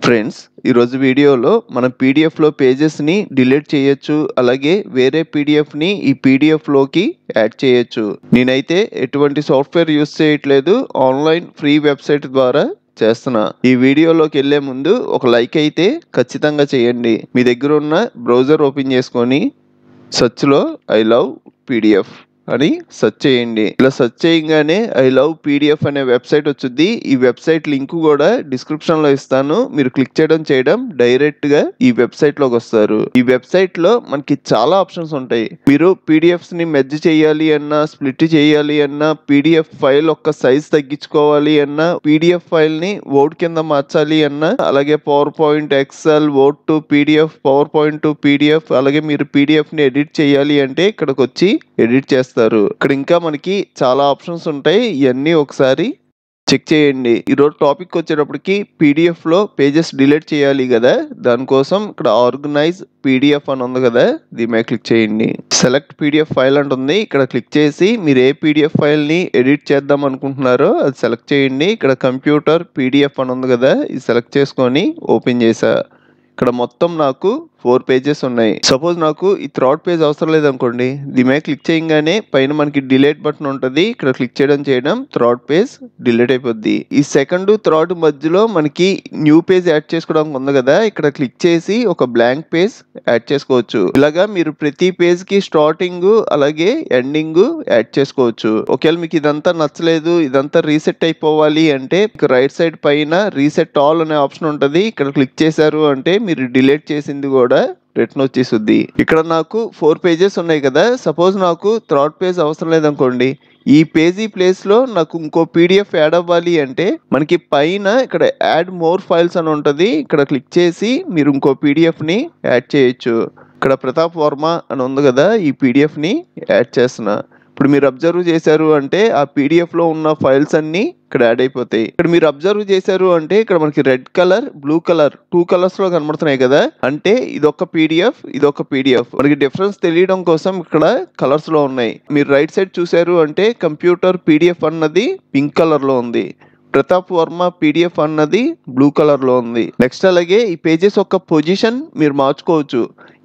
Friends, ఈరోజు వీడియోలో మనం పీడిఎఫ్లో పేజెస్ని డిలీట్ చేయొచ్చు, అలాగే వేరే పీడిఎఫ్ని ఈ పీడిఎఫ్లోకి యాడ్ చేయొచ్చు. నేనైతే ఎటువంటి సాఫ్ట్వేర్ యూస్ చేయట్లేదు, ఆన్లైన్ ఫ్రీ వెబ్సైట్ ద్వారా చేస్తున్నా. ఈ వీడియోలోకి వెళ్ళే ముందు ఒక లైక్ అయితే ఖచ్చితంగా చేయండి. మీ దగ్గర ఉన్న బ్రౌజర్ ఓపెన్ చేసుకొని సెర్చ్లో ఐ లవ్ పీడిఎఫ్ అని సెర్చ్ చేయండి. ఇలా సెర్చ్ చేయగానే ఐ లవ్ పీడిఎఫ్ అనే వెబ్సైట్ వచ్చింది. ఈ వెబ్సైట్ లింక్ కూడా డిస్క్రిప్షన్ లో ఇస్తాను. మీరు క్లిక్ చేయడం డైరెక్ట్ గా ఈ వెబ్సైట్ లోకి వస్తారు. ఈ వెబ్సైట్ లో మనకి చాలా ఆప్షన్స్ ఉంటాయి. మీరు పీడిఎఫ్స్ ని మెర్జ్ చేయాలి అన్నా, స్ప్లిట్ చేయాలి అన్నా, పీడిఎఫ్ ఫైల్ ఒక్క సైజ్ తగ్గించుకోవాలి అన్నా, పీడిఎఫ్ ఫైల్ ని వర్డ్ కింద మార్చాలి అన్నా, అలాగే PowerPoint, excel, word to PDF, PowerPoint to PDF, అలాగే మీరు పీడిఎఫ్ ని ఎడిట్ చేయాలి అంటే ఇక్కడికి వచ్చి ఎడిట్ చేస్తారు. ఇక్కడ ఇంకా మనకి చాలా ఆప్షన్స్ ఉంటాయి. ఇవన్నీ ఒకసారి చెక్ చేయండి. ఈరోజు టాపిక్ వచ్చేటప్పటికి పీడిఎఫ్ లో పేజెస్ డిలీట్ చేయాలి కదా, దానికోసం ఇక్కడ ఆర్గనైజ్ పీడిఎఫ్ అని ఉంది కదా, దీని మీద క్లిక్ చేయండి. సెలెక్ట్ పీడిఎఫ్ ఫైల్ అంటుంది. ఇక్కడ క్లిక్ చేసి మీరు ఏ పీడిఎఫ్ ఫైల్ ని ఎడిట్ చేద్దాం అనుకుంటున్నారో అది సెలెక్ట్ చేయండి. ఇక్కడ కంప్యూటర్ పీడిఎఫ్ అని ఉంది కదా, ఇది సెలెక్ట్ చేసుకొని ఓపెన్ చేసా. ఇక్కడ మొత్తం నాకు 4 పేజెస్ ఉన్నాయి. సపోజ్ నాకు ఈ థర్డ్ పేజ్ అవసరం లేదనుకోండి, దీని మీద క్లిక్ చేయగానే పైన మనకి డిలీట్ బటన్ ఉంటుంది. ఇక్కడ క్లిక్ చేయడం థర్డ్ పేజ్ డిలీట్ అయిపోద్ది. ఈ సెకండ్ థర్డ్ మధ్యలో మనకి న్యూ పేజ్ యాడ్ చేసుకోవడానికి ఉంది కదా, ఇక్కడ క్లిక్ చేసి ఒక బ్లాంక్ పేజ్ యాడ్ చేసుకోవచ్చు. ఇలాగా మీరు ప్రతి పేజ్ కి స్టార్టింగ్ అలాగే ఎండింగ్ యాడ్ చేసుకోవచ్చు. ఒకవేళ మీకు ఇదంతా నచ్చలేదు, ఇదంతా రీసెట్ అయిపోవాలి అంటే రైట్ సైడ్ పైన రీసెట్ ఆల్ అనే ఆప్షన్ ఉంటుంది. ఇక్కడ క్లిక్ చేశారు అంటే మీరు డిలీట్ చేసింది కూడా రిటర్న్ వచ్చేస్తుంది. ఇక్కడ నాకు 4 పేజెస్ ఉన్నాయి కదా, సపోజ్ నాకు థర్డ్ పేజ్ అవసరం లేదనుకోండి, ఈ పేజీ ప్లేస్ లో నాకు ఇంకో పీడిఎఫ్ యాడ్ అవ్వాలి అంటే మనకి పైన ఇక్కడ యాడ్ మోర్ ఫైల్స్ అని ఉంటుంది. ఇక్కడ క్లిక్ చేసి మీరు ఇంకో పీడిఎఫ్ ని యాడ్ చేయొచ్చు. ఇక్కడ ప్రతాప్ వర్మ అని ఉంది కదా, ఈ పీడిఎఫ్ ని యాడ్ చేస్తున్నా. ఇప్పుడు మీరు అబ్జర్వ్ చేశారు అంటే ఆ పీడిఎఫ్ లో ఉన్న ఫైల్స్ అన్ని ఇక్కడ యాడ్ అయిపోతాయి. ఇక్కడ మీరు అబ్జర్వ్ చేశారు అంటే ఇక్కడ మనకి red colour, blue colour 2 colours లో కనబడుతున్నాయి కదా, అంటే ఇదొక పీడిఎఫ్, ఇదొక పీడిఎఫ్. మనకి డిఫరెన్స్ తెలియడం కోసం ఇక్కడ కలర్స్ లో ఉన్నాయి. మీరు రైట్ సైడ్ చూసారు అంటే కంప్యూటర్ పీడిఎఫ్ అన్నది పింక్ కలర్ లో ఉంది, ప్రతాప్ వర్మ పీడిఎఫ్ అన్నది బ్లూ కలర్ లో ఉంది. నెక్స్ట్ అలాగే ఈ పేజెస్ యొక్క పొజిషన్ మీరు మార్చుకోవచ్చు.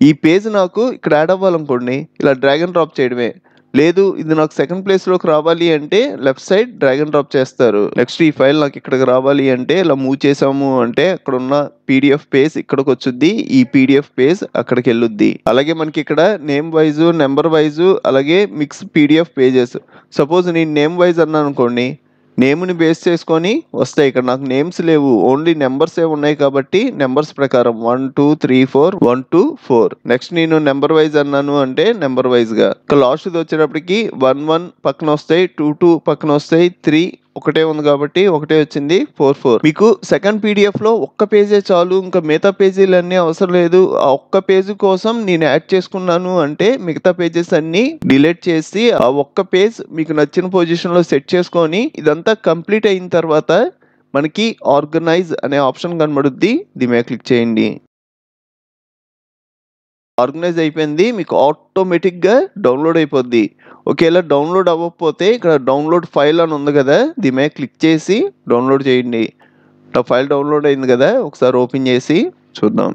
ఈ పేజ్ నాకు ఇక్కడ యాడ్ అవ్వాలనుకోండి, ఇలా డ్రాగ్ అండ్ డ్రాప్ చేయడమే. లేదు ఇది నాకు సెకండ్ ప్లేస్ లోకి రావాలి అంటే left side drag and drop చేస్తారు. నెక్స్ట్ ఈ ఫైల్ నాకు ఇక్కడికి రావాలి అంటే ఇలా మూవ్ చేసాము అంటే అక్కడ ఉన్న పీడిఎఫ్ పేజ్ ఇక్కడికి వచ్చుద్ది, ఈ పీడిఎఫ్ పేజ్ అక్కడికి వెళ్ళుద్ది. అలాగే మనకి ఇక్కడ నేమ్ వైజ్, నెంబర్ వైజ్, అలాగే మిక్స్ పీడిఎఫ్ పేజెస్. సపోజ్ నేను నేమ్ వైజ్ అన్నాను అనుకోండి, నేమ్ని బేస్ చేసుకొని వస్తాయి. ఇక్కడ నాకు నేమ్స్ లేవు, ఓన్లీ నెంబర్స్ ఏ ఉన్నాయి కాబట్టి నెంబర్స్ ప్రకారం 1 2 3 4 1 2 4. నెక్స్ట్ నేను నెంబర్ వైజ్ అన్నాను అంటే నెంబర్ వైజ్ గా. ఇక్కడ లాస్ట్ వచ్చేటప్పటికి 1 1 పక్కన వస్తాయి, 2 2 పక్కన వస్తాయి, 3 ఒకటే ఉంది కాబట్టి ఒకటే వచ్చింది, 4 4. మీకు సెకండ్ పీడిఎఫ్ లో ఒక్క పేజే చాలు, ఇంకా మిగతా పేజీలన్నీ అవసరం లేదు. ఆ ఒక్క పేజీ కోసం నేను యాడ్ చేసుకున్నాను అంటే మిగతా పేజెస్ అన్ని డిలీట్ చేసి ఆ ఒక్క పేజ్ మీకు నచ్చిన పొజిషన్ లో సెట్ చేసుకొని ఇదంతా కంప్లీట్ అయిన తర్వాత మనకి ఆర్గనైజ్ అనే ఆప్షన్ కనబడుద్ది. దీని మీద క్లిక్ చేయండి. ఆర్గనైజ్ అయిపోయింది, మీకు ఆటోమేటిక్ గా డౌన్లోడ్ అయిపోద్ది. ఒకవేళ డౌన్లోడ్ అవ్వకపోతే ఇక్కడ డౌన్లోడ్ ఫైల్ అని ఉంది కదా, దీని మీద క్లిక్ చేసి డౌన్లోడ్ చేయండి. ఫైల్ డౌన్లోడ్ అయింది కదా, ఒకసారి ఓపెన్ చేసి చూద్దాం.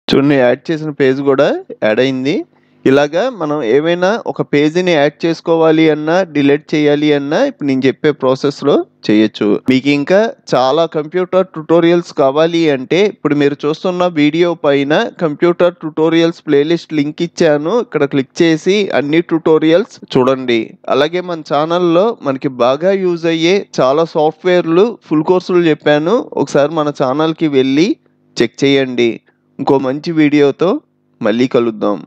చూడండి, యాడ్ చేసిన పేజ్ కూడా యాడ్ అయింది. ఇలాగా మనం ఏమైనా ఒక పేజీని యాడ్ చేసుకోవాలి అన్నా, డిలీట్ చేయాలి అన్నా ఇప్పుడు నేను చెప్పే ప్రాసెస్ లో చేయొచ్చు. మీకు ఇంకా చాలా కంప్యూటర్ ట్యుటోరియల్స్ కావాలి అంటే ఇప్పుడు మీరు చూస్తున్న వీడియో పైన కంప్యూటర్ ట్యుటోరియల్స్ ప్లేలిస్ట్ లింక్ ఇచ్చాను. ఇక్కడ క్లిక్ చేసి అన్ని ట్యుటోరియల్స్ చూడండి. అలాగే మన ఛానల్లో మనకి బాగా యూజ్ అయ్యే చాలా సాఫ్ట్వేర్లు ఫుల్ కోర్సులు చెప్పాను, ఒకసారి మన ఛానల్కి వెళ్ళి చెక్ చేయండి. ఇంకో మంచి వీడియోతో మళ్ళీ కలుద్దాం.